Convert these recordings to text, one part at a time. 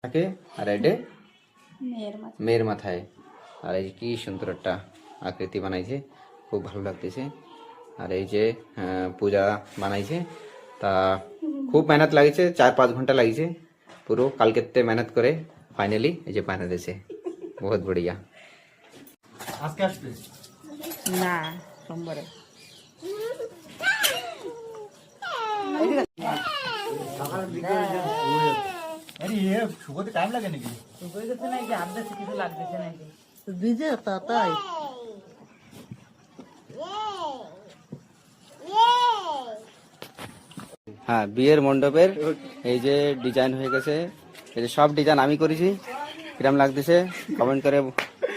থাকে আর এটা মেয়ের মাথায়। আর এই কি সুন্দর একটা আকৃতি বানাইছে, খুব ভালো লাগতেছে। আর এই যে পূজা বানাইছে, তা খুব মেহনত লাগিয়েছে, 4-5 ঘন্টা লাগিয়েছে পুরো, কালকেতে মেহনত করে ফাইনালি এই যে বানিয়ে দিয়েছে। বহুত বড়িয়া। আজকে আসবে না, সোমবারে। শুকোতে টাইম লাগে নাকি? কিছু লাগতেছে নাকি ভিজে তাই। হ্যাঁ, বিয়ের মণ্ডপের এই যে ডিজাইন হয়ে গেছে, এই যে সব ডিজাইন আমি করেছি। কিরম লাগতেছে কমেন্ট করে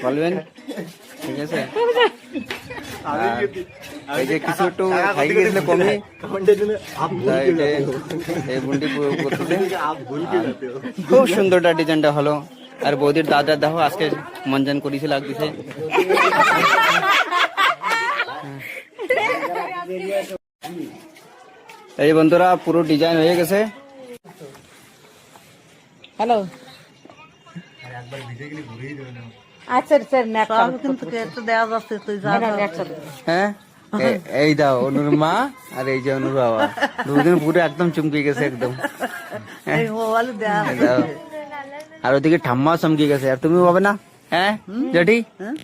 বলবেন, ঠিক আছে? এই যে কিছু একটু খাই গেছিল কমে, এই বুন্ডি করতেছে। খুব সুন্দরটা ডিজাইনটা হলো। আর বৌদির দাদার দেখো আজকে মঞ্জন করেছে, লাগতেছে। এই বন্ধুরা পুরো ডিজাইন হয়ে গেছে। হ্যালো, আচ্ছা স্যার কিন্তু দেওয়া যাচ্ছে, তুই হ্যাঁ এই দাও অনুর মা আর এই যে অনুর বাবা, দুদিন পুরো একদম চমকে গেছে একদম। দাও। আর ওদিকে ঠাম্মা চমকে গেছে। আর তুমি হবে না? হ্যাঁ জেঠি,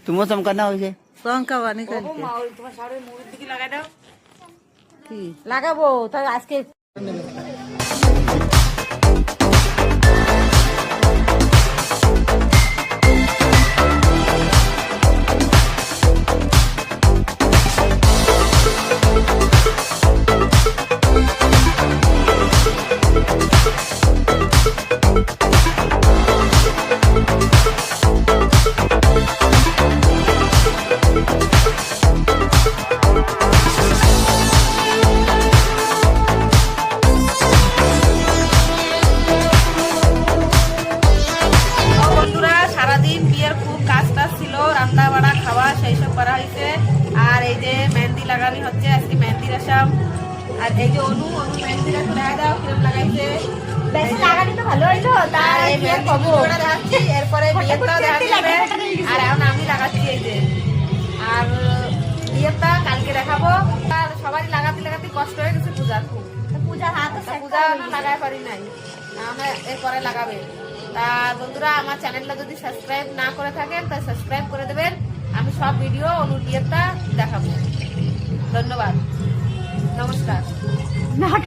তুমিও চমকানা হয়েছে। চমকা বানি লাগাবো তাই আজকে। রান্না বাড়া খাওয়া সেই সব করা হয়েছে। আর এই যে মেহেন্দি লাগানি হচ্ছে, আজকে মেহেন্দি রেশাম। আর এই যে অনু মেহেন্দিটা দেখা দাও কিরম লাগাইছে। এরপরে বিয়েটাও দেখা যাবে। আর এখন আমি লাগাচ্ছি এই যে। আর বিয়েটা কালকে দেখাবো। আর সবারই লাগাতে লাগাতে কষ্ট হয়ে গেছে পূজার, খুব পূজা লাগাই পারি নাই, এরপরে লাগাবে। তা বন্ধুরা আমার চ্যানেলটা যদি সাবস্ক্রাইব না করে থাকেন তা সাবস্ক্রাইব করে দেবেন। আমি সব ভিডিও অনুর বিয়েটা দেখাবো। ধন্যবাদ, নমস্কার।